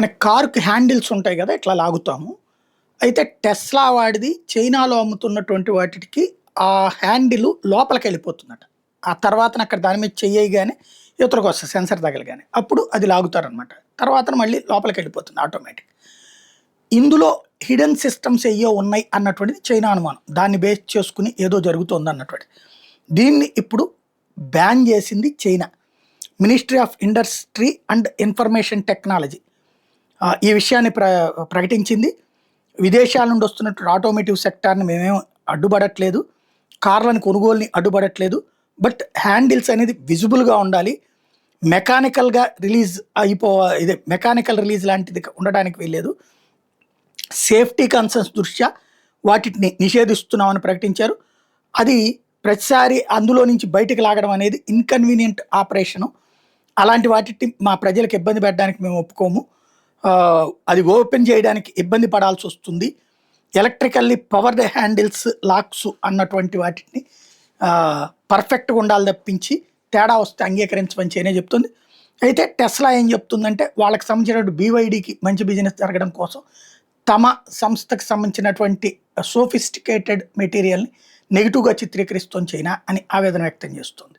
మన కారుకి హ్యాండిల్స్ ఉంటాయి కదా! ఇట్లా లాగుతాము. అయితే టెస్లా వాడిది చైనాలో అమ్ముతున్నటువంటి వాటికి ఆ హ్యాండిలు లోపలికెళ్ళిపోతుందట. ఆ తర్వాతన అక్కడ దాని మీద చెయ్యగానే యువతలకొస్తది సెన్సార్ తగలగానే. అప్పుడు అది లాగుతారనమాట. తర్వాతన మళ్ళీ లోపలికెళ్ళిపోతుంది ఆటోమేటిక్. ఇందులో హిడెన్ సిస్టమ్స్ ఎయ్యో ఉన్నాయి అన్నటువంటిది చైనా అనుమానం. దాన్ని బేస్ చేసుకొని ఏదో జరుగుతోందన్నటువంటిది. దీన్ని ఇప్పుడు బ్యాన్ చేసింది China. Ministry of industry and information technology ఈ విషయాన్ని ప్రకటించింది. విదేశాల నుండి వస్తున్నటువంటి ఆటోమేటివ్ సెక్టార్‌ని మేమేం అడ్డుపడట్లేదు. కార్లను కొనుగోలుని అడ్డుపడట్లేదు. బట్ హ్యాండిల్స్ అనేది విజిబుల్‌గా ఉండాలి. మెకానికల్‌గా రిలీజ్ ఇదే మెకానికల్ రిలీజ్ లాంటిది ఉండడానికి వీల్లేదు. సేఫ్టీ కన్సర్న్స్ దృష్ట్యా వాటిని నిషేధిస్తున్నామని ప్రకటించారు. అది ప్రతిసారి అందులో నుంచి బయటికి లాగడం అనేది ఇన్‌కన్వీనియంట్ ఆపరేషను. అలాంటి వాటిని మా ప్రజలకు ఇబ్బంది పెట్టడానికి మేము ఒప్పుకోము. అది ఓపెన్ చేయడానికి ఇబ్బంది పడాల్సొస్తుంది. ఎలక్ట్రికల్లీ పవర్డ్ హ్యాండిల్స్, లాక్స్ అన్నటువంటి వాటిని పర్ఫెక్ట్‌గా ఉండాలి తప్పించి తేడా వస్తే అంగీకరించమని చైనా చెప్తుంది. అయితే టెస్లా ఏం చెప్తుందంటే వాళ్ళకి సంబంధించినటువంటి బీవైడీకి మంచి బిజినెస్ జరగడం కోసం తమ సంస్థకి సంబంధించినటువంటి సోఫిస్టికేటెడ్ మెటీరియల్‌ని నెగెటివ్‌గా చిత్రీకరిస్తోంది చైనా అని ఆవేదన వ్యక్తం చేస్తుంది.